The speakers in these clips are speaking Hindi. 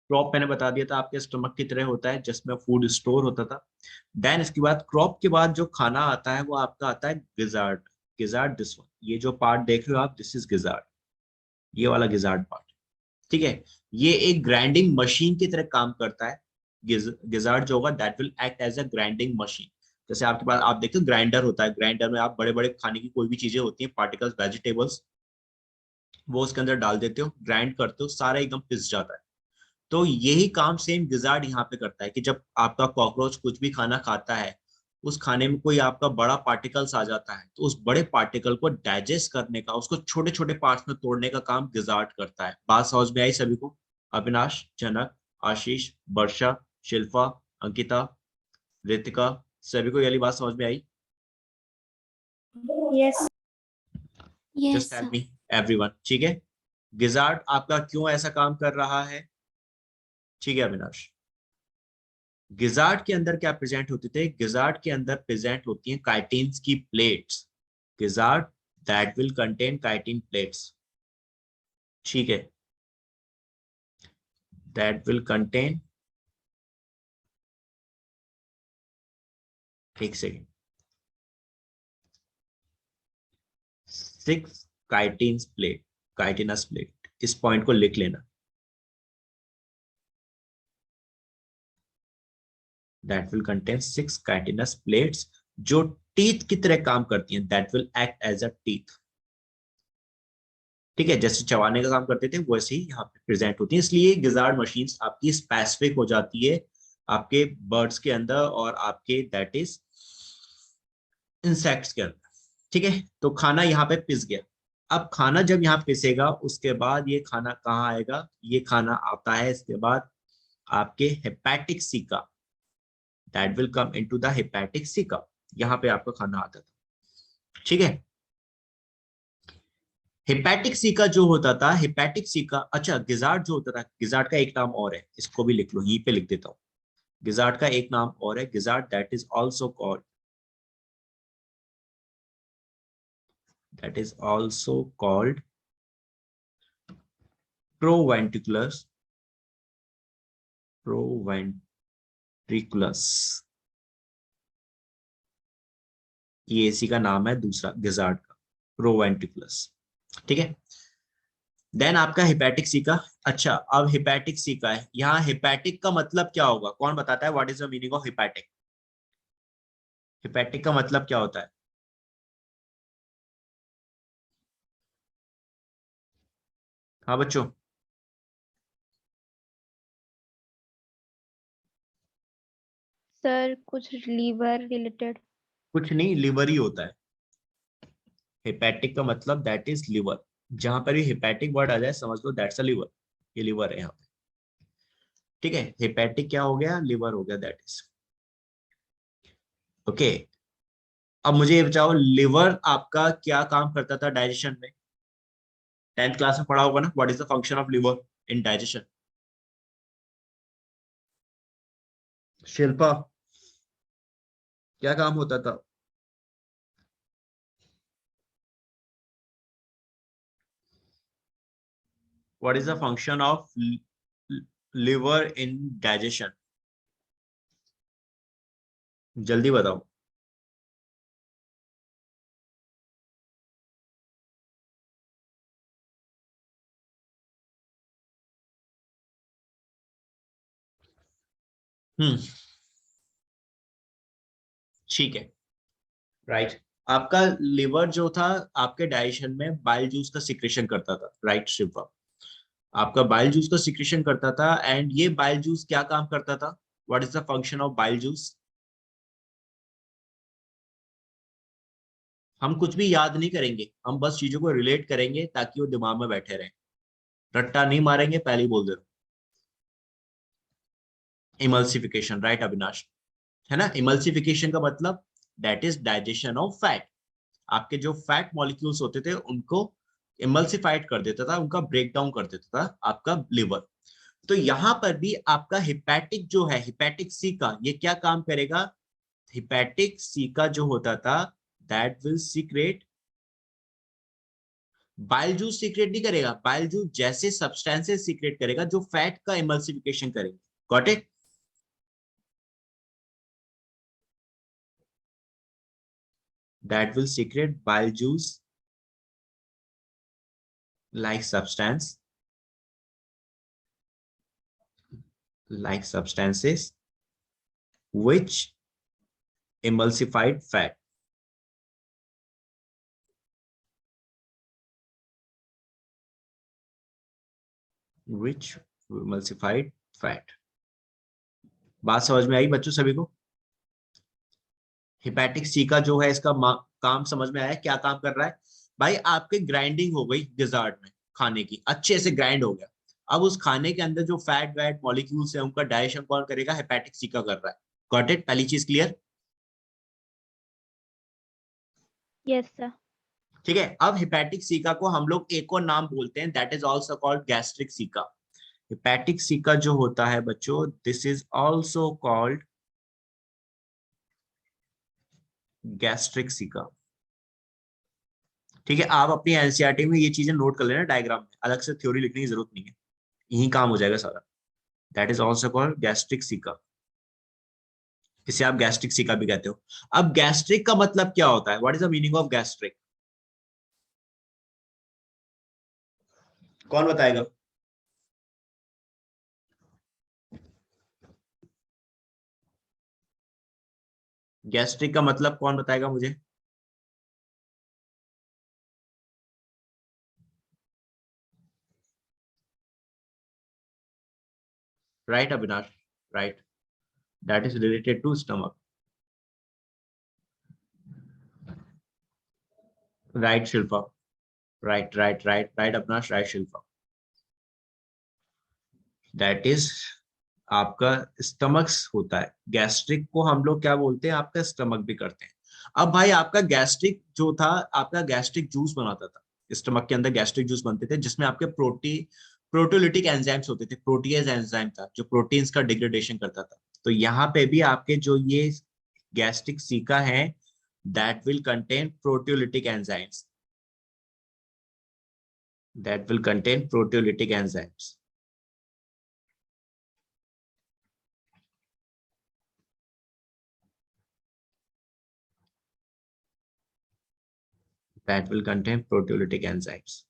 क्रॉप मैंने बता दिया था आपके स्टमक की तरह होता है जिसमें फूड स्टोर होता था। देन इसके बाद क्रॉप के बाद जो खाना आता है वो आपका आता है गिजार्ड। गिजार्ड दिस वन, ये जो पार्ट देख रहे हो आप, दिस इज गिजार्ड, ये वाला गिजार्ड पार्ट। ठीक है, ये एक ग्राइंडिंग मशीन की तरह काम करता है। गिजार्ड जो होगा that will act as a grinding machine. जैसे आपके पास आप देखते हो ग्राइंडर होता है, ग्राइंडर में आप बड़े बड़े खाने की कोई भी चीजें होती हैं, पार्टिकल्स, वेजिटेबल्स, वो उसके अंदर डाल देते हो, ग्राइंड करते हो, सारा एकदम पिस जाता है। तो यही काम सेम गिजार्ड यहाँ पे करता है कि जब आपका कॉकरोच कुछ भी खाना खाता है, उस खाने में कोई आपका बड़ा पार्टिकल्स आ जाता है, तो उस बड़े पार्टिकल को डाइजेस्ट करने का, उसको छोटे छोटे पार्ट्स में तोड़ने का काम गिजार्ड करता है। बात समझ में आई सभी को? अविनाश, जनक, आशीष, वर्षा, शिल्पा, अंकिता, रितिका, सभी को ये वाली बात समझ में आई? Yes just tell me everyone. ठीक है, गिजार्ड आपका क्यों ऐसा काम कर रहा है? ठीक है अविनाश, गिजार्ड के अंदर क्या प्रेजेंट होते थे? गिजार्ड के अंदर प्रेजेंट होती हैं काइटिन्स की plates. Gizzard that will contain chitin plates. ठीक है, दैट विल कंटेन, एक second, 6 chitins plate, chitinous plate, इस पॉइंट को लिख लेना। That will contain 6 chitinous plates जो टीथ की तरह काम करती हैं। That will act as a teeth. ठीक है, जैसे चबाने का काम करते थे वैसे ही यहाँ पे प्रेजेंट होती है। इसलिए गिजार्ड मशीन्स आपकी स्पेसिफिक हो जाती है आपके बर्ड्स के अंदर और आपके दैट इज इंसेक्ट्स के अंदर। ठीक है, तो खाना यहाँ पे पिस गया। अब खाना जब यहाँ पिसेगा उसके बाद ये खाना कहाँ आएगा? ये खाना आता है इसके बाद आपके hepatic caeca. That will come into the hepatic caeca. यहाँ पे आपका खाना आता था। ठीक है, हेपेटिक सीका जो होता था, हेपेटिक सीका, अच्छा गिजार्ड जो होता था, गिजार्ड का एक नाम और है, इसको भी लिख लो, यहीं पे लिख देता हूँ। गिजार्ड का एक नाम और है, gizzard that is also called, that is also called proventriculus, proventriculus, ये इसी का नाम है दूसरा गिजार्ड का, प्रोवेंट्रिकुलस। ठीक है, देन आपका हिपैटिक सीका। अच्छा, अब हिपैटिक सीका है, यहाँ हिपैटिक का मतलब क्या होगा? कौन बताता है? What is the meaning of hepatic? Hepatic का मतलब क्या होता है? हाँ बच्चों, सर कुछ लीवर रिलेटेड। कुछ नहीं, लिवर ही होता है। हिपैटिक का मतलब दैट इज लिवर। जहां पर भी हिपैटिक वर्ड आ जाए समझ लो दैट्स अ लिवर, ये लिवर है यहाँ पे। ठीक है, हिपैटिक क्या हो गया? लिवर हो गया, दैट इज ओके। अब मुझे ये बताओ, लिवर आपका क्या काम करता था डाइजेशन में? 10th क्लास में पढ़ा होगा ना, what is the function of liver in digestion? Shilpa, क्या काम होता था? What is the function of liver in digestion? जल्दी बताओ। हम्म, ठीक है, राइट। आपका लिवर जो था आपके डाइजेशन में बाइल जूस का सिक्रेशन करता था, राइट शिल्पा? आपका बाइल जूस का सिक्रेशन करता था, एंड ये बाइल जूस क्या काम करता था? What is the function of bile juice? हम कुछ भी याद नहीं करेंगे, हम बस चीजों को रिलेट करेंगे ताकि वो दिमाग में बैठे रहें। रट्टा नहीं मारेंगे, पहले ही बोल दे रहा हूं। Emulsification, right Avinash? है ना, इमल्सिफिकेशन का मतलब that is digestion of fat. आपके जो फैट मॉलिक्यूल्स होते थे उनको इमल्सिफाइड कर देता था, उनका ब्रेक डाउन कर देता था आपका लिवर। तो यहां पर भी आपका हिपैटिक जो है, हिपैटिक सी का, ये क्या काम करेगा? हिपैटिक सी का जो होता था that will secret bile juice secrete नहीं करेगा, बाइल जूस जैसे सब्सटेंसेस सीक्रेट करेगा जो फैट का इमल्सिफिकेशन करेंगे। Got it? That will secret bile juice like substances which emulsified fat, which emulsified fat। बात समझ में आई बच्चों सभी को? हिपैटिक सी का जो है इसका काम समझ में आया, क्या काम कर रहा है भाई? आपके ग्राइंडिंग हो गई डिजर्ट में, खाने की अच्छे से ग्राइंड हो गया। अब उस खाने के अंदर जो फैट वैट मॉलिक्यूल्स है उनका डाइजेशन कौन करेगा? हिपैटिक सी का कर रहा है। Got it? पहली चीज क्लियर? Yes, sir. ठीक है। अब हिपैटिक सीका को हम लोग एक और नाम बोलते हैं, that is also called gastric caeca. Hepatic caeca जो होता है बच्चों, this is also called gastric caeca. ठीक है, आप अपनी एनसीईआरटी में ये चीजें नोट कर लेना डायग्राम में, अलग से थ्योरी लिखने की जरूरत नहीं है, यही काम हो जाएगा सारा। That is also called gastric caeca, इसे आप गैस्ट्रिक सीका भी कहते हो। अब गैस्ट्रिक का मतलब क्या होता है? What is the meaning of gastric? कौन बताएगा? गैस्ट्रिक का मतलब कौन बताएगा मुझे? Right Avinash, right, that is related to stomach. Right Shilpa, right right right right Avinash, right Shilpa, that is आपका स्टमक्स होता है। गैस्ट्रिक को हम लोग क्या बोलते हैं? आपका स्टमक भी करते हैं। अब भाई आपका गैस्ट्रिक जो था, आपका गैस्ट्रिक जूस बनाता था, स्टमक के अंदर गैस्ट्रिक जूस बनते थे जिसमें आपके प्रोटियोलिटिक एंजाइम्स होते थे, प्रोटीएज एंजाइम था जो प्रोटीन्स का डिग्रेडेशन करता था। तो यहाँ पे भी आपके जो ये गैस्ट्रिक सीका है, that will contain proteolytic enzymes, that will contain proteolytic enzymes। That will contain proteolytic enzymes।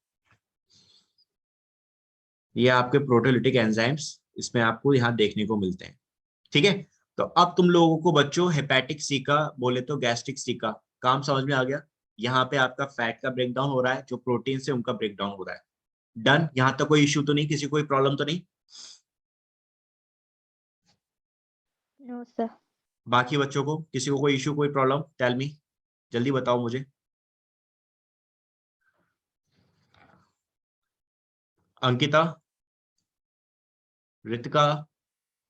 ये आपके प्रोटियोलिटिक एंजाइम्स इसमें आपको यहाँ देखने को मिलते हैं। ठीक है, तो अब तुम लोगों को बच्चों हेपेटिक सी का बोले तो गैस्ट्रिक सी का काम समझ में आ गया। यहाँ पे आपका फैट का ब्रेकडाउन हो रहा है, जो प्रोटीन से उनका ब्रेकडाउन हो रहा है। डन? यहाँ तक कोई इश्यू तो नहीं, किसी कोई प्रॉब्लम तो नहीं? No, sir. बाकी बच्चों को किसी को कोई इश्यू कोई प्रॉब्लम? टेल मी, जल्दी बताओ मुझे। Ankita, Ritika,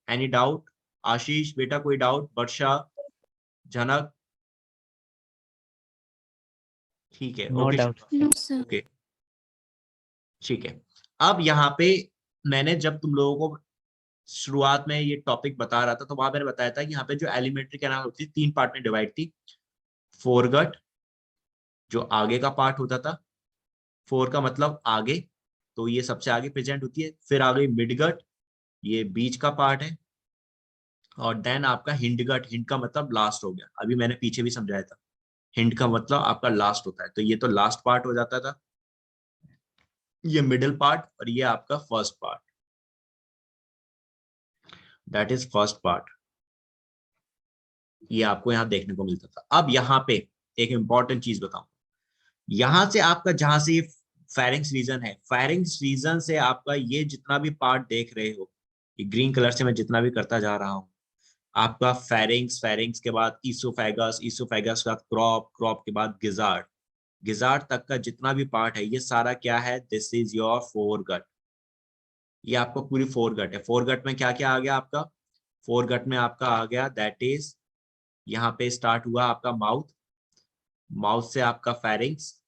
any doubt? आशीष बेटा कोई डाउट? वर्षा, जनक? ठीक है, no okay doubt. Shilpa, No, sir. Okay ठीक है। अब यहाँ पे मैंने जब तुम लोगों को शुरुआत में ये टॉपिक बता रहा था तो वहां मैंने बताया था कि यहाँ पे जो एलिमेंट्री कैनाल होती थी, 3 पार्ट में डिवाइड थी। फोरगट जो आगे का पार्ट होता था, फोर का मतलब आगे, तो ये सबसे आगे प्रेजेंट होती है। फिर आ गई मिडगट, ये बीच का पार्ट है। और देन आपका हिंडगट, हिंड का मतलब लास्ट हो गया, अभी मैंने पीछे भी समझाया था, हिंड का मतलब आपका लास्ट होता है, तो ये तो लास्ट पार्ट हो जाता था, ये मिडिल पार्ट, और ये आपका first part, that is first part. ये आपको यहाँ देखने को मिलता था। अब यहाँ पे एक इंपॉर्टेंट चीज बताऊं, यहां से आपका जहां से फेरिंग्स रीजन है, फेरिंग्स रीजन से आपका ये जितना भी पार्ट देख रहे हो, ये ग्रीन कलर से मैं जितना भी करता जा रहा हूं, आपका फेरिंग्स, फेरिंग्स के बाद ईसोफेगस, ईसोफेगस के बाद क्रॉप, क्रॉप के बाद गिजार्ड, गिजार्ड तक का जितना भी पार्ट है, ये सारा क्या है? This is your foregut. ये आपको पूरी फोरगट है। फोरगट में क्या क्या आ गया आपका? फोरगट में आपका आ गया दैट इज, यहाँ पे स्टार्ट हुआ आपका माउथ, माउथ से आपका फेरिंग्स,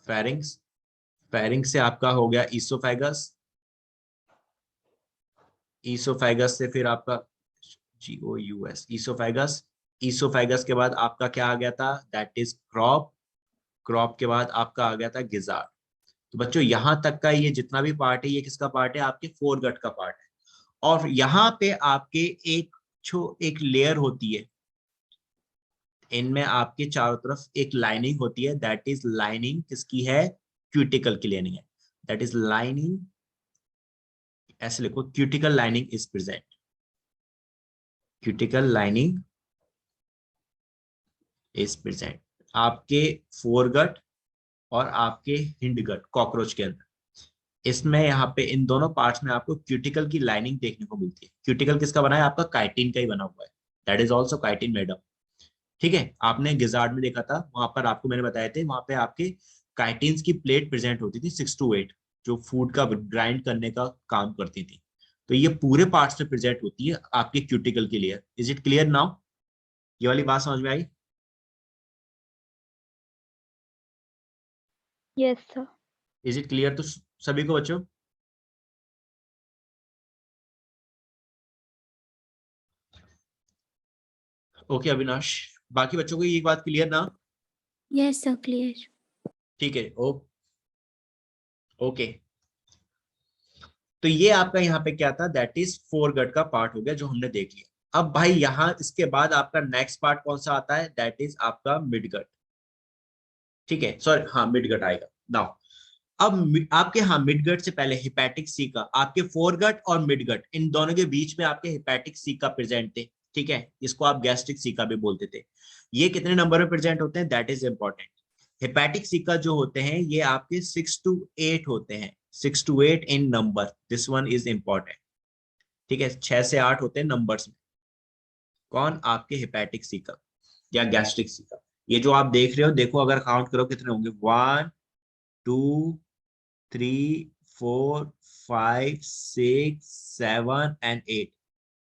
फेरिंग्स, फेरिंग्स से आपका हो गया ईसोफेगस, ईसोफेगस से फिर आपका GOUS ईसोफेगस, ईसोफेगस के बाद आपका क्या आ गया था, दैट इज क्रॉप, क्रॉप के बाद आपका आ गया था गिजार्ड। तो बच्चों यहां तक का ये जितना भी पार्ट है ये किसका पार्ट है, आपके फोरगट का पार्ट है। और यहाँ पे आपके एक लेयर होती है, इनमें आपके चारों तरफ एक लाइनिंग होती है, दैट इज लाइनिंग किसकी है, क्यूटिकल की लाइनिंग है, दैट इज लाइनिंग, ऐसे लिखो, cuticle lining is present, cuticle lining is present आपके फोरगट और आपके हिंडगट कॉकरोच के अंदर। इसमें यहाँ पे इन दोनों पार्ट्स में आपको क्यूटिकल की लाइनिंग देखने को मिलती है। क्यूटिकल किसका बना है, आपका काइटिन का ही बना हुआ है, that is also chitin made up. ठीक है, आपने गिजार्ड में देखा था, वहां पर आपको मैंने बताया थे, वहां पे आपके काइटिन्स की प्लेट प्रेजेंट होती थी 6 to 8, जो फूड का ग्राइंड करने का काम करती थी। तो ये पूरे पार्ट्स में प्रेजेंट होती है आपके क्यूटिकल के लिए। इज इट क्लियर नाउ, ये वाली बात समझ में आई? Yes, sir. Is it clear तो सभी को बच्चों? ओके अविनाश, बाकी बच्चों को ये बात क्लियर ना? Yes, sir, clear. ठीक है, ओके। तो ये आपका यहाँ पे क्या था, दैट इज फोरगट का पार्ट हो गया जो हमने देख लिया। अब भाई यहाँ इसके बाद आपका नेक्स्ट पार्ट कौन सा आता है, दैट इज आपका मिडगट। ठीक है, सॉरी, हाँ मिडगट आएगा नाउ। अब आपके हाँ मिडगट से पहले हिपैटिक सीका, आपके फोरगट और मिडगट इन दोनों के बीच में आपके हिपैटिक सीका प्रेजेंट थे। ठीक है, इसको आप गैस्ट्रिक सीका भी बोलते थे। ये कितने नंबर में प्रेजेंट होते हैं, that is important. Hepatic caeca जो होते हैं ये आपके 6 to 8 होते हैं, 6 to 8 in number, this one is important. ठीक है, 6 से 8 होते हैं नंबर्स में। कौन, आपके हेपेटिक सीका या गैस्ट्रिक सीका। ये जो आप देख रहे हो, देखो अगर काउंट करो कितने होंगे, 1 2 3 4 5 6 7 एंड 8,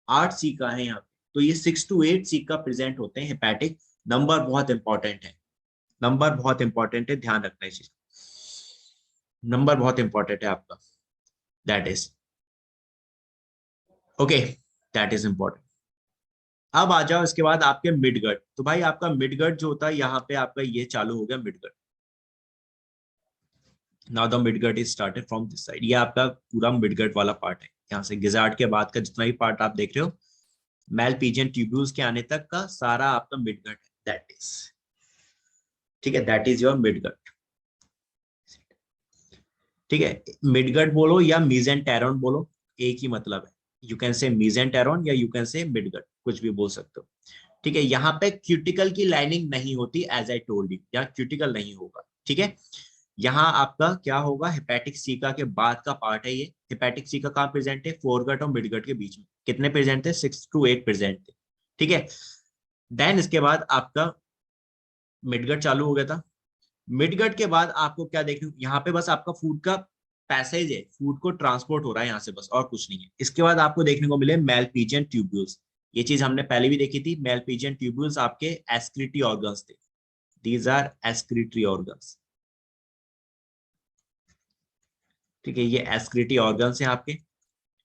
8 सीका है यहाँ पे। तो ये 6 to 8 सीका प्रेजेंट होते हैं हेपेटिक। नंबर बहुत इंपॉर्टेंट है, नंबर बहुत इंपॉर्टेंट है, ध्यान रखना है चीज, नंबर बहुत इंपॉर्टेंट है आपका, that is okay, that is important. अब आ जाओ इसके बाद आपके मिडगट। तो भाई आपका मिडगट जो होता है यहाँ पे आपका ये चालू हो गया midgut. Now the midgut is started from this side, ये आपका पूरा मिडगट वाला पार्ट है। यहाँ से गिजार्ड के बाद का जितना भी पार्ट आप देख रहे हो, मैलपीजियन ट्यूब्यूल्स के आने तक का सारा आपका मिडगट है, दैट इज, ठीक है, दैट इज योर मिडगट। ठीक है, मिडगट बोलो या मीजेंटेरॉन बोलो, एक ही मतलब है। यू कैन से मीजेंटेरॉन या यू कैन से मिडगट, कुछ भी बोल सकते हो। ठीक है, यहाँ पे क्यूटिकल की लाइनिंग नहीं होती, एज आई टोल्ड यू, यहाँ क्यूटिकल नहीं होगा। ठीक है, यहाँ आपका क्या होगा, हेपेटिक सीका के बाद का पार्ट है ये। हेपेटिक सीका कहाँ प्रेजेंट है, फोरगट और मिडगट के बीच में। कितने प्रेजेंट थे, 6 to 8 प्रेजेंट थे। ठीक है, देन इसके बाद आपका मिडगट चालू हो गया था। मिडगट के बाद आपको क्या देखने, यहाँ पे बस आपका फूड का पैसेज है, फूड को ट्रांसपोर्ट हो रहा है यहाँ से, बस और कुछ नहीं है। इसके बाद आपको देखने को मिले मैलपीजियन ट्यूब्यूल्स। ये चीज हमने पहले भी देखी थी, मैलपीजियन ट्यूब्यूल्स आपके एस्क्रीटरी ऑर्गन्स थे, दीज आर एस्क्रीटरी ऑर्गन्स। ठीक है, ये एस्क्रीटरी ऑर्गन्स हैं आपके,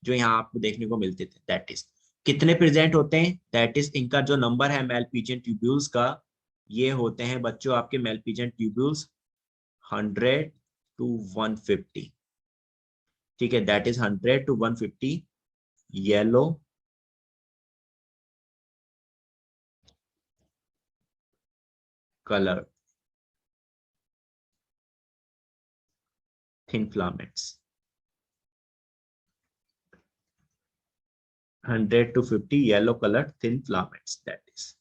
जो यहाँ आपको देखने को मिलते थे। दैट इज कितने प्रेजेंट होते हैं, दैट इज इनका जो नंबर है मैलपीजियन ट्यूब्यूल्स का, ये होते हैं बच्चों आपके मैलपीजियन ट्यूब्यूल्स 100 to 150। ठीक है, that is 100 to 150 yellow colour thin filaments, 100 to 50 yellow colour thin filaments, that is.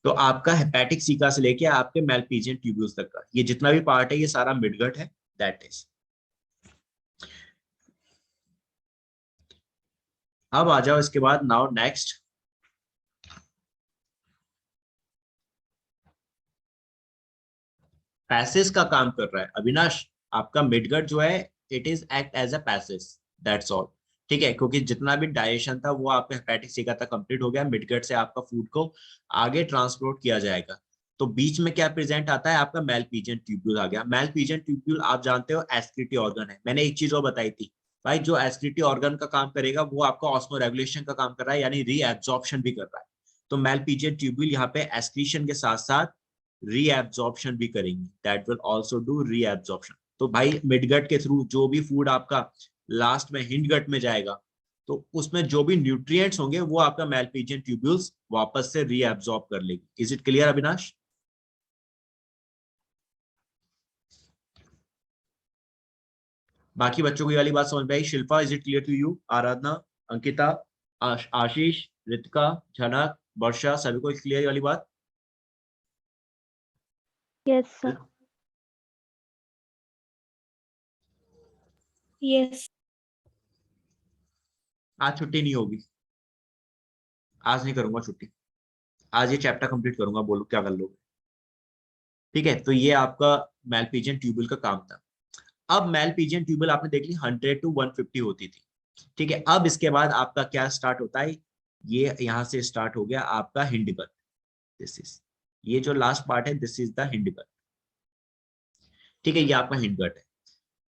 तो आपका हेपेटिक सीका से लेके आपके मैलपीजियन ट्यूब्यूल्स तक का ये जितना भी पार्ट है, ये सारा मिडगट है, दैट इज। अब आ जाओ इसके बाद, नाउ नेक्स्ट पैसेज का काम कर रहा है अविनाश। आपका मिडगट जो है, it is act as a passage, that's all. ठीक है, क्योंकि जितना भी डाइजेशन था वो आपका हेपेटिक सीका तक कंप्लीट हो गया, मिडगट से आपका फूड को आगे ट्रांसपोर्ट किया जाएगा। तो बीच में क्या प्रेजेंट आता है, आपका मैलपीजियन ट्यूब्यूल आ गया। मैलपीजियन ट्यूब्यूल आप जानते हो एस्क्रीटरी ऑर्गन है। मैंने एक चीज और बताई थी भाई, जो एस्क्रीटरी ऑर्गन का काम करेगा वो आपका ऑस्मो रेगुलेशन का काम कर रहा है, यानी रीएब्जॉर्प्शन भी कर रहा है। तो मेलपीजियन ट्यूब्यूल यहाँ पे एस्क्रीशन के साथ साथ रीएब्जॉर्प्शन भी करेंगी, that will also do reabsorption. तो भाई मिडगट के थ्रू जो भी फूड आपका लास्ट में हिंडगट में जाएगा, तो उसमें जो भी न्यूट्रिएंट्स होंगे वो आपका मेलपीजियन ट्यूब्यूल्स वापस से रीएब्जॉर्ब कर लेगी। Is it clear Avinash? बाकी बच्चों को ये वाली बात समझ में आई? Shilpa, is it clear to you? Aradhana, Ankita, Ashish, Ritika, Jhanak, Varsha, सभी को क्लियर ये वाली बात? Yes, sir. Yes. आज छुट्टी नहीं होगी, आज नहीं करूंगा छुट्टी, आज ये चैप्टर कंप्लीट करूंगा, बोलो क्या कर लोगे? ठीक है, तो ये आपका मेलपीजियन ट्यूबल का काम था। अब मेलपीजियन ट्यूबल आपने देख ली 100 to 150 होती थी। ठीक है, अब इसके बाद आपका क्या स्टार्ट होता है? ये यहां से स्टार्ट हो गया आपका हिंडगट। दिस इज, ये जो लास्ट पार्ट है दिस इज द हिंडगट। ठीक है, ये आपका हिंडगट है।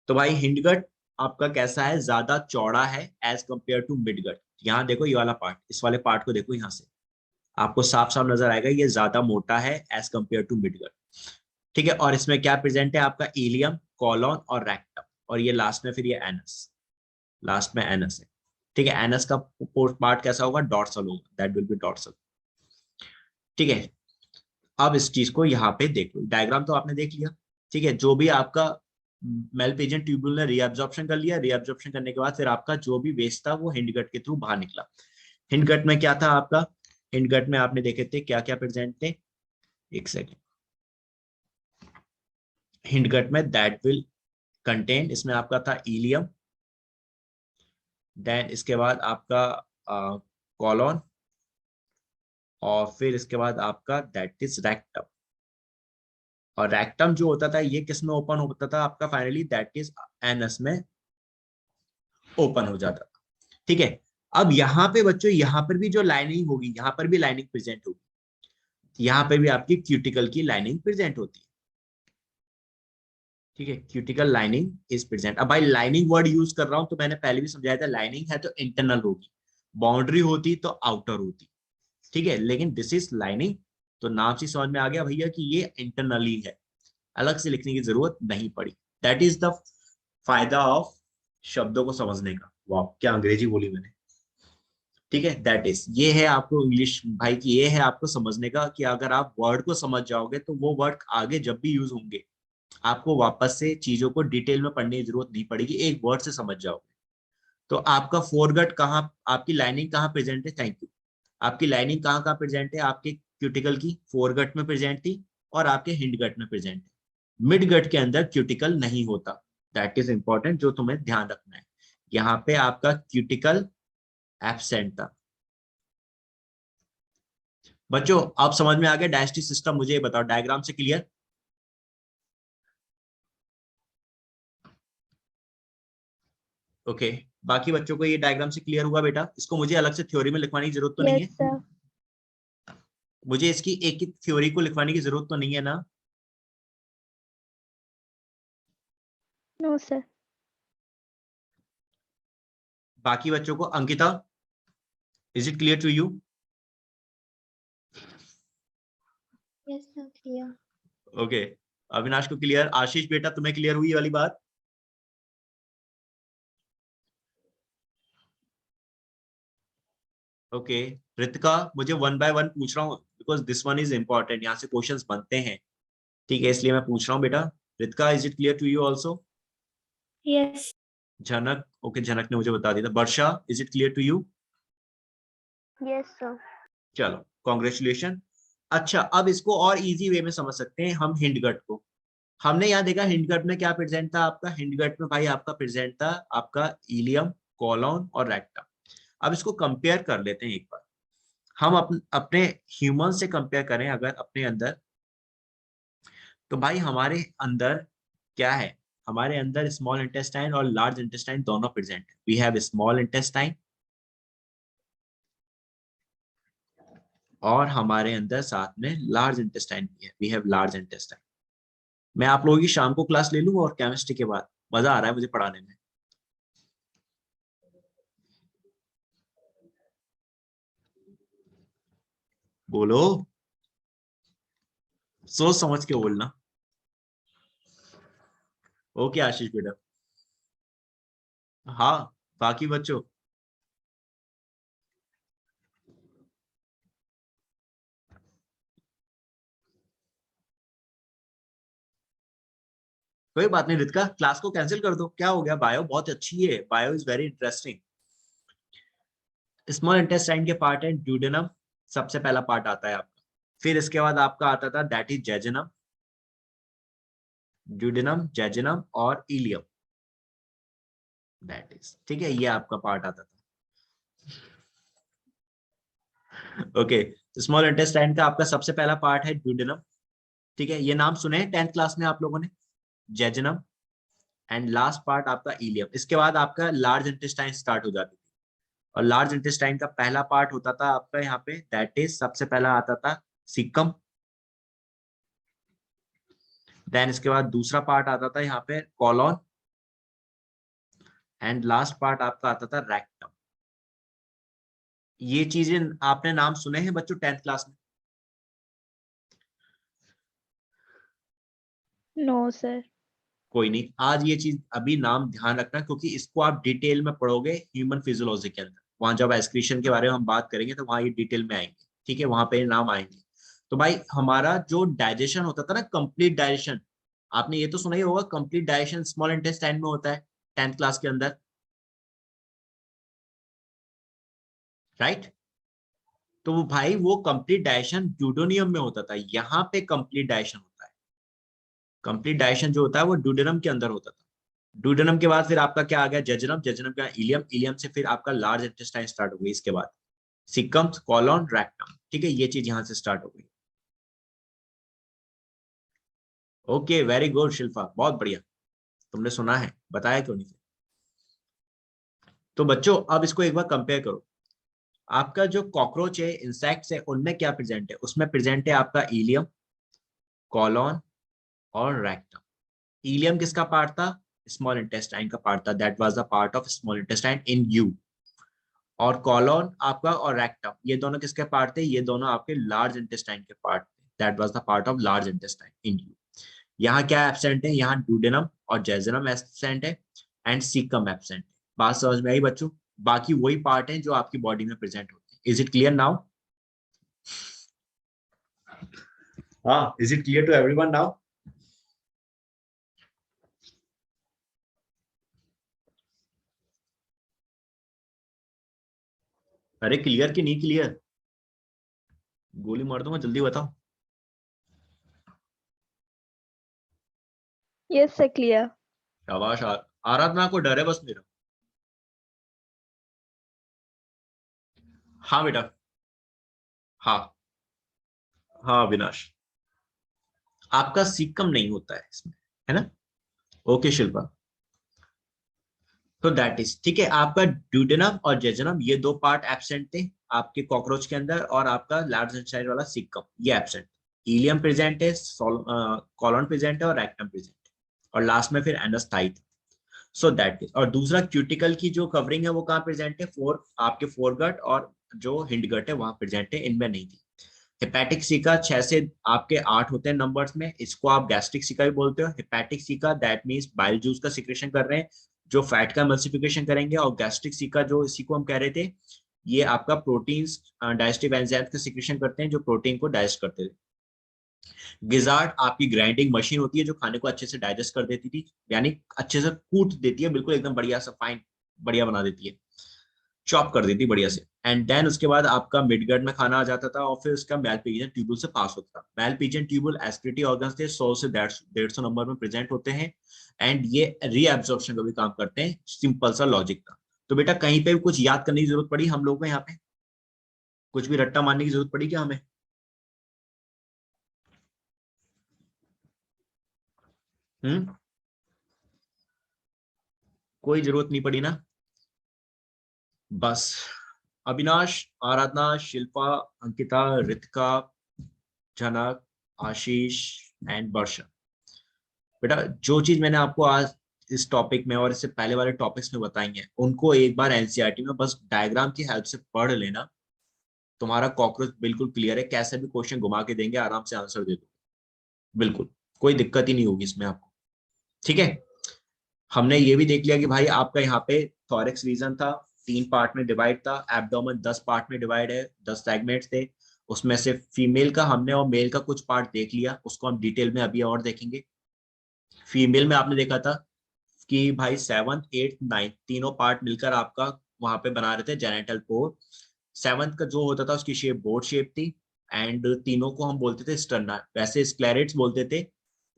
तो भाई हिंडगट आपका कैसा है? ज्यादा चौड़ा है एज कंपेयर टू मिडगट। यहाँ देखो ये वाला पार्ट, इस वाले पार्ट को देखो, यहाँ से आपको साफ साफ नजर आएगा ये ज्यादा मोटा है एज कंपेयर टू मिडगट। ठीक है, और इसमें क्या प्रेजेंट है आपका? इलियम, कॉलॉन और रेक्टम, और ये लास्ट में फिर ये एनस, लास्ट में एनस है। ठीक है, एनस का पार्ट कैसा होगा? डॉर्सल होगा, दैट विल बी डॉर्सल। ठीक है, अब इस चीज को यहाँ पे देख लो, डायग्राम तो आपने देख लिया। ठीक है, जो भी आपका मेलपीजियन ट्यूब्यूल ने रीअब्जॉर्प्शन कर लिया, रीअब्जॉर्प्शन करने के बाद फिर आपका जो भी वेस्ट था वो हिंडगट के थ्रू बाहर निकला। हिंडगट में क्या था आपका? हिंडगट में आपने देखे थे क्या क्या प्रेजेंट थे, एक सेकेंड। हिंडगट में दैट विल कंटेन, इसमें आपका था इलियम, देन इसके बाद आपका कॉलॉन, और फिर इसके बाद आपका दैट इज रेक्टम। और रेक्टम जो होता था ये किस में ओपन होता था आपका? फाइनली दैट इज एनस में ओपन हो जाता था। ठीक है, अब यहाँ पे बच्चों, यहाँ पर भी जो लाइनिंग होगी, यहाँ पर भी लाइनिंग प्रेजेंट होगी, यहाँ पे भी आपकी क्यूटिकल की लाइनिंग प्रेजेंट होती है। ठीक है, क्यूटिकल लाइनिंग इज प्रेजेंट। अब भाई लाइनिंग वर्ड यूज कर रहा हूं तो मैंने पहले भी समझाया था, लाइनिंग है तो इंटरनल होगी, बाउंड्री होती तो आउटर होती। ठीक है, लेकिन दिस इज लाइनिंग, तो नाम से समझ में आ गया भैया कि ये इंटरनली है, अलग से लिखने की जरूरत नहीं पड़ी। दैट इज द फायदा ऑफ शब्दों को समझने का। वाह, क्या अंग्रेजी बोली मैंने। ठीक है, दैट इज, ये है आपको इंग्लिश भाई की, ये है आपको समझने का कि अगर आप वर्ड को समझ जाओगे तो वो वर्ड आगे जब भी यूज होंगे आपको वापस से चीजों को डिटेल में पढ़ने की जरूरत नहीं पड़ेगी, एक वर्ड से समझ जाओगे। तो आपका फोरगट कहाँ, आपकी लाइनिंग कहाँ प्रेजेंट है? Thank you. आपकी लाइनिंग कहाँ कहाँ प्रेजेंट है? आपके क्यूटिकल की फोरगट में प्रेजेंट थी और आपके हिंडगट में प्रेजेंट है। मिडगट के अंदर क्यूटिकल नहीं होता, दैट इज इंपॉर्टेंट, जो तुम्हें ध्यान रखना है। यहाँ पे आपका क्यूटिकल एब्सेंट था। बच्चों आप समझ में आ गया डायजेस्टिव सिस्टम? मुझे ये बताओ डायग्राम से क्लियर? ओके, बाकी बच्चों को ये डायग्राम से क्लियर हुआ बेटा? इसको मुझे अलग से थ्योरी में लिखवाने की जरूरत तो नहीं Yes, है? sir. मुझे इसकी एक एक थ्योरी को लिखवाने की जरूरत तो नहीं है ना? No, sir. बाकी बच्चों को, Ankita, is it clear to you? Yes, sir. Clear. Okay, Avinash को क्लियर। आशीष बेटा तुम्हें क्लियर हुई ये वाली बात? ओके, रितिका, मुझे वन बाय वन पूछ रहा हूँ because this one is important, यहाँ से क्वेश्चंस बनते हैं। ठीक है, इसलिए मैं पूछ रहा हूँ बेटा। Ritika, is it clear to you also? Yes. Jhanak, okay, Jhanak ने मुझे बता दिया था। Varsha, is it clear to you? Yes, sir. चलो, कॉन्ग्रेचुलेशन। अच्छा, अब इसको और इजी वे में समझ सकते हैं हम हिंडगट को। हमने यहाँ देखा हिंडगट में क्या प्रेजेंट था आपका? हिंडगट में भाई आपका प्रेजेंट था आपका इलियम, कॉलॉन और रेक्टम। अब इसको कंपेयर कर लेते हैं एक बार। हम अपने ह्यूमन से कंपेयर करें अगर अपने अंदर, तो भाई हमारे अंदर क्या है? हमारे अंदर स्मॉल इंटेस्टाइन और लार्ज इंटेस्टाइन दोनों प्रेजेंट है। वी हैव स्मॉल इंटेस्टाइन और हमारे अंदर साथ में लार्ज इंटेस्टाइन भी है। We have large intestine. मैं आप लोगों की शाम को क्लास ले लूंगा और केमिस्ट्री के बाद मजा आ रहा है मुझे पढ़ाने में। बोलो, सोच समझ के बोलना। ओके आशीष बेटा। हाँ, बाकी बच्चों कोई बात नहीं, रितिका क्लास को कैंसिल कर दो, क्या हो गया, बायो बहुत अच्छी है, bio is very interesting. Small intestine के पार्ट है ड्यूडेनम, सबसे पहला पार्ट आता है आपका। फिर इसके बाद आपका आता था that is jejunum, duodenum, jejunum और इलियम, दैट इज, ठीक है, ये आपका पार्ट आता था। ओके, स्मॉल इंटेस्टाइन का आपका सबसे पहला पार्ट है ड्यूडेनम, ठीक है, ये नाम सुने हैं 10th क्लास में आप लोगों ने, जेजुनम, एंड लास्ट पार्ट आपका इलियम। इसके बाद आपका लार्ज इंटेस्टाइन स्टार्ट हो जाती थी, और लार्ज इंटेस्टाइन का पहला पार्ट होता था आपका यहाँ पे, दैट इज सबसे पहला आता था सीकम, देन इसके बाद दूसरा पार्ट आता था यहाँ पे कॉलॉन, एंड लास्ट पार्ट आपका आता था रेक्टम। ये चीजें आपने नाम सुने हैं बच्चों 10th क्लास में? No sir. कोई नहीं, आज ये चीज अभी नाम ध्यान रखना, क्योंकि इसको आप डिटेल में पढ़ोगे ह्यूमन फिजियोलॉजी के अंदर, वहां जब एक्सक्रीशन के बारे में हम बात करेंगे तो वहां ये डिटेल में आएंगे, ठीक है, वहां पे नाम आएंगे। तो भाई हमारा जो डाइजेशन होता था ना, कंप्लीट डाइजेशन, आपने ये तो सुना ही होगा, कंप्लीट डाइजेशन स्मॉल इंटेस्टाइन में होता है 10th क्लास के अंदर, राइट? तो वो भाई वो कंप्लीट डाइजेशन ड्यूडेनियम में होता था, यहाँ पे कंप्लीट डाइजेशन होता है। कंप्लीट डाइजेशन जो होता है वो ड्यूडेनम के अंदर होता था। ड्यूडेनम के बाद फिर आपका क्या आ गया, जेजुनम, जेजुनम के बाद इलियम, इलियम से फिर आपका लार्ज इंटेस्टाइन स्टार्ट हो गई, इसके बाद सिकम, कॉलॉन, रेक्टम, ठीक है, ये चीज यहाँ से स्टार्ट हो गई। ओके, वेरी गुड शिल्पा, बहुत बढ़िया, तुमने सुना है, बताया क्यों नहीं? तो बच्चों अब इसको एक बार कंपेयर करो, आपका जो कॉकरोच है, इंसेक्ट्स है, उनमें क्या प्रेजेंट है? उसमें प्रेजेंट है आपका इलियम, कॉलॉन और रेक्टम। इलियम किसका पार्ट था? स्मॉल इंटेस्टाइन का पार्ट था, that was the part of small intestine in you. और कॉलॉन आपका और रेक्टम, ये दोनों किसके पार्ट थे? ये दोनों आपके लार्ज इंटेस्टाइन के पार्ट थे, that was the part of large intestine in you. यहाँ क्या एब्सेंट है? यहाँ ड्यूडेनम और जेजुनम एब्सेंट है, एंड सीकम एब्सेंट है। बात समझ में आई बच्चों? बाकी वही पार्ट है जो आपकी बॉडी में प्रेजेंट होते हैं। Is it clear now? हाँ, is it clear to everyone now? अरे क्लियर कि नहीं क्लियर? गोली मार दूंगा, जल्दी बताओ। Yes sir, clear. शाबाश, आराधना को डर है बस मेरा। हाँ बेटा, हाँ, हाँ विनाश, आपका सीकम नहीं होता है इसमें, है ना? ओके शिल्पा, तो दैट इज ठीक है, आपका ड्यूडेनम और जेजुनम ये दो पार्ट एब्सेंट थे आपके कॉकरोच के अंदर, और आपका लार्ज इंटेस्टाइन वाला सिक्कम ये एब्सेंट। इलियम प्रेजेंट है, कॉलॉन प्रेजेंट है और रेक्टम प्रेजेंट है, और लास्ट में फिर एनस थाई। सो दैट इज, और दूसरा क्यूटिकल की जो कवरिंग है वो कहाँ प्रेजेंट है? आपके फोरगट और जो हिंडगट है वहां प्रेजेंट है, इनमें नहीं थी। हेपेटिक सीका 6 से आपके 8 होते हैं नंबर्स में, इसको आप गैस्ट्रिक सीका भी बोलते हो। Hepatic caeca that means bile juice का सिक्रेशन कर रहे हैं, जो फैट का एमल्सिफिकेशन करेंगे, और गैस्ट्रिक सीका जो इसी को हम कह रहे थे, ये आपका प्रोटीन्स डाइजेस्टिव एंजाइम्स का सिक्रेशन करते हैं, जो प्रोटीन को डाइजेस्ट करते थे। गिजार्ड आपकी ग्राइंडिंग मशीन होती है, जो खाने को अच्छे से डाइजेस्ट कर देती थी, यानी अच्छे से कूट देती है, बिल्कुल एकदम बढ़िया सा फाइन बढ़िया बना देती है, चॉप कर देती बढ़िया से। एंड देन उसके बाद आपका मिडगट में खाना आ जाता था, और फिर उसका मैलपीजियन ट्यूबुल से पास होता था। मैलपीजियन ट्यूबुल एस्क्रीटरी ऑर्गन्स थे, 100 से 150 नंबर में प्रेजेंट होते हैं, एंड ये रीएब्जॉर्प्शन का भी काम करते हैं। सिंपल सा लॉजिक था। तो बेटा कहीं पे भी कुछ याद करने की जरूरत पड़ी हम लोग को? यहाँ पे कुछ भी रट्टा मारने की जरूरत पड़ी क्या हमें? हम्म, कोई जरूरत नहीं पड़ी ना? बस अविनाश, आराधना, शिल्पा, अंकिता, रितिका, जनक, आशीष एंड वर्षा, बेटा जो चीज मैंने आपको आज इस टॉपिक में और इससे पहले वाले टॉपिक्स में बताई है, उनको एक बार एनसीईआरटी में बस डायग्राम की हेल्प से पढ़ लेना, तुम्हारा कॉकरोच बिल्कुल क्लियर है, कैसे भी क्वेश्चन घुमा के देंगे आराम से आंसर दे दो, बिल्कुल कोई दिक्कत ही नहीं होगी इसमें आपको। ठीक है, हमने ये भी देख लिया कि भाई आपका यहाँ पे थोरेक्स रीजन था, 3 पार्ट में डिवाइड था, एब्डोमेन 10 पार्ट में डिवाइड है, 10 सेगमेंट्स थे, उसमें से फीमेल का हमने और मेल का कुछ पार्ट देख लिया, उसको हम डिटेल में अभी और देखेंगे। फीमेल में आपने देखा था कि भाई 7th 8th 9th तीनों पार्ट मिलकर आपका वहां पे बना रहे थे जेनिटल पोर। 7th का जो होता था उसकी शेप बोर्ड शेप थी, एंड तीनों को हम बोलते थे स्टर्ना, वैसे स्क्लेरेट्स बोलते थे।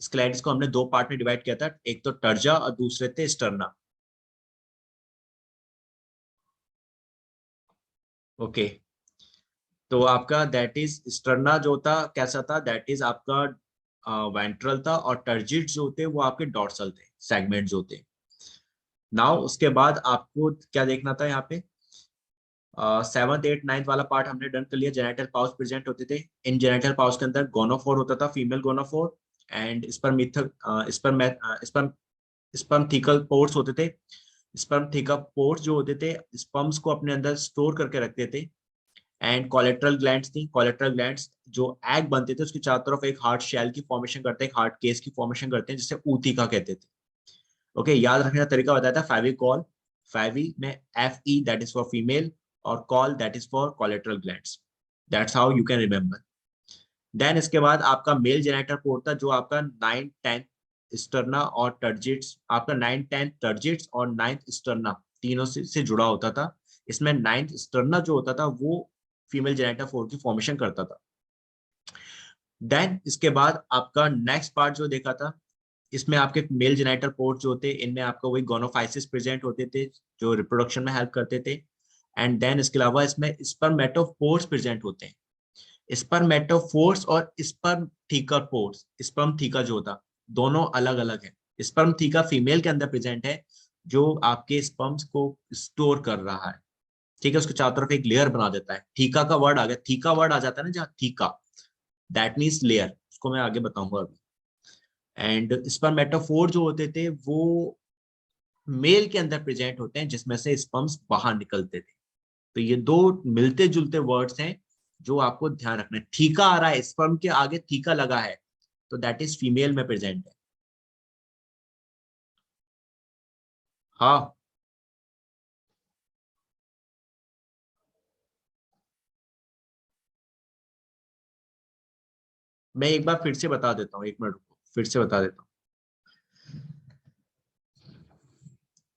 स्क्लेरेट्स को हमने 2 पार्ट में डिवाइड किया था, एक तो टर्जा और दूसरे थे स्टर्ना। ओके, तो आपका दैट इज स्टर्ना जो था कैसा था, दैट इज आपका वेंट्रल था, और टर्जिट जो थे वो आपके डॉर्सल थे, सेगमेंट जो थे। नाउ उसके बाद आपको क्या देखना था यहाँ पे, 7th 8th 9th वाला पार्ट हमने डन कर लिया। जेनिटल पाउच प्रेजेंट होते थे, इन जेनिटल पाउच के अंदर गोनोफोर होता था, female गोनोफोर, and sperm thecal pores होते थे। स्पर्म थीका पोर्स जो होते थे स्पर्म्स को अपने अंदर स्टोर करके रखते थे। एंड कोलेट्रल ग्लैंड्स थी, कोलेट्रल ग्लैंड्स जो एग बनते थे उसके चारों तरफ एक हार्ड शेल की फॉर्मेशन करते हैं, एक हार्ड केस की फॉर्मेशन करते हैं, जिसे ऊतिका कहते थे। ओके, याद रखने का तरीका बताया था, फेविकॉल, फेवी में Fe that is for female, और कॉल that is for collateral glands. That's how you can remember. Then इसके बाद आपका मेल जेनिटल पोर्ट था, जो आपका 9th 10th स्टर्ना और टर्जिट्स, आपका 9th 10th टर्जिट्स और 9th स्टर्ना तीनों से जुड़ा होता था। इसमें 9th स्टर्ना जो होता था वो फीमेल जेनिटल पोर्ट की फॉर्मेशन करता था। देन इसके बाद आपका नेक्स्ट पार्ट जो देखा था, इसमें आपके मेल जेनिटल पोर्ट जो होते, इनमें आपको वही गोनोफाइसिस प्रेजेंट होते थे जो रिप्रोडक्शन में हेल्प करते थे। एंड देन इसके अलावा इसमें स्पर्मेटोफोर्स प्रेजेंट होते हैं। स्पर्मेटोफोर्स और sperm theca pores, sperm theca जो होता, दोनों अलग अलग है। स्पर्म थीका फीमेल के अंदर प्रेजेंट है, जो आपके स्पर्म्स को स्टोर कर रहा है। ठीक है, उसके चारों तरफ एक लेयर बना देता है। थीका का वर्ड आ गया, थीका वर्ड आ जाता है ना जहाँ, थीका दैट मीन्स लेयर, उसको मैं आगे बताऊंगा अभी। एंड स्पर्मेटोफोर जो होते थे वो मेल के अंदर प्रेजेंट होते हैं, जिसमें से स्पर्म्स बाहर निकलते थे। तो ये दो मिलते जुलते वर्ड्स हैं जो आपको ध्यान रखना है। थीका आ रहा है, स्पर्म के आगे थीका लगा है, तो दैट इज फीमेल में प्रेजेंट है। हाँ, मैं एक बार फिर से बता देता हूँ, 1 मिनट रुको, फिर से बता देता हूँ।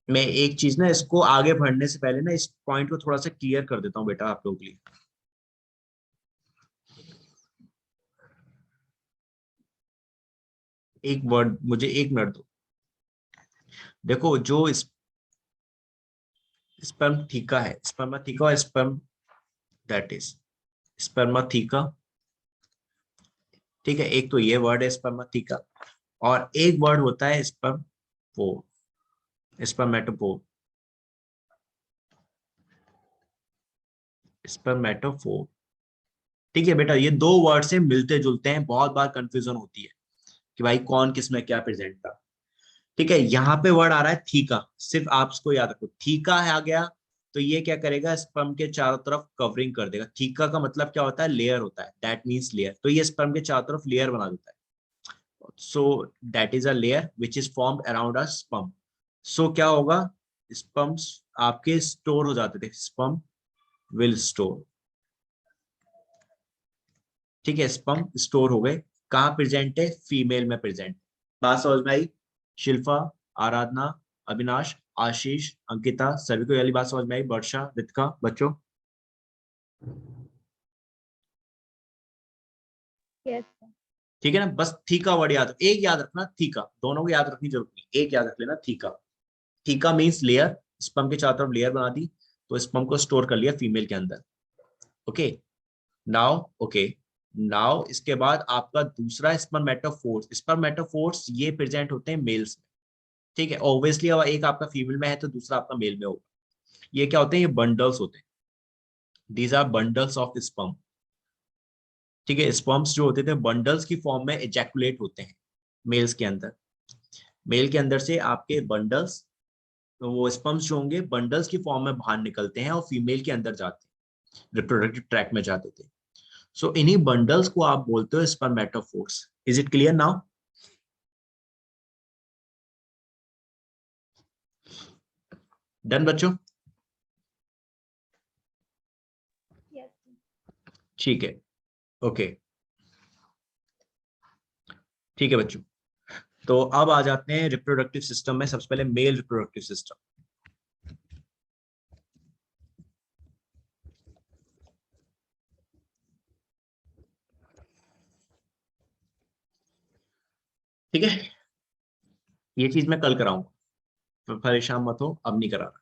मैं एक चीज ना, इसको आगे बढ़ने से पहले ना इस पॉइंट को थोड़ा सा क्लियर कर देता हूँ बेटा आप लोगों के लिए। एक वर्ड, मुझे 1 मिनट दो। देखो जो स्पर्म थीका है, स्पर्माथीका और स्पर्म दैट इज स्पर्माथीका। ठीक है, एक तो ये वर्ड है स्पर्माथीका, और एक वर्ड होता है स्पर्म पोर, स्पर्मेटोपोर, स्पर्मेटोफोर। ठीक है बेटा, ये दो वर्ड से मिलते जुलते हैं, बहुत बार कंफ्यूजन होती है कि भाई कौन किस में क्या प्रेजेंट था। ठीक है, यहाँ पे वर्ड आ रहा है थीका, सिर्फ आप इसको याद रखो, थीका है आ गया, तो ये क्या करेगा, स्पर्म के चारों तरफ कवरिंग कर देगा। थीका का मतलब क्या होता है, लेयर होता है, दैट मीन्स लेयर, तो ये स्पर्म के चारों तरफ लेयर बना देता है। So that is a layer which is formed around a sperm. So क्या होगा, स्पर्म्स आपके स्टोर हो जाते थे, स्पर्म विल स्टोर। ठीक है, स्पर्म स्टोर हो गए, कहाँ प्रेजेंट है, फीमेल में प्रेजेंट। बात समझ में आई? शिल्पा, आराधना, अविनाश, आशीष, अंकिता, सभी को वाली बात समझ में आई? वर्षा, रितिका, बच्चों? Yes, sir. ठीक है ना, बस थीका वर्ड याद, एक याद रखना थीका, दोनों को याद रखनी जरूरत नहीं, एक याद रख लेना theca. Theca means layer, sperm के चारों तरफ लेयर बना दी, तो स्पर्म को स्टोर कर लिया फीमेल के अंदर। ओके, नाउ ओके, नाउ इसके बाद आपका दूसरा स्पर्मेटोफोर्स, स्पर्मेटोफोर्स ये प्रेजेंट होते हैं मेल्स में। ठीक है, ऑब्वियसली अब एक आपका फीमेल में है तो दूसरा आपका मेल में होगा। ये क्या होते हैं, ये बंडल्स होते हैं, these are bundles of sperm. ठीक है, स्पर्म्स जो होते थे बंडल्स की फॉर्म में एजैकुलेट होते हैं मेल्स के अंदर। मेल के अंदर से आपके बंडल्स, तो वो स्पर्म्स जो होंगे बंडल्स की फॉर्म में बाहर निकलते हैं और फीमेल के अंदर जाते हैं। रिप्रोडक्टिव ट्रैक में जाते थे। सो इन्हीं बंडल्स को आप बोलते हो spermatophores. Is it clear now? Done बच्चों? Yes. ठीक है, ओके, ठीक है बच्चों। तो अब आ जाते हैं रिप्रोडक्टिव सिस्टम में। सबसे पहले मेल रिप्रोडक्टिव सिस्टम। ठीक है, ये चीज मैं कल कराऊंगा, परेशान मत हो, अब नहीं करा रहा।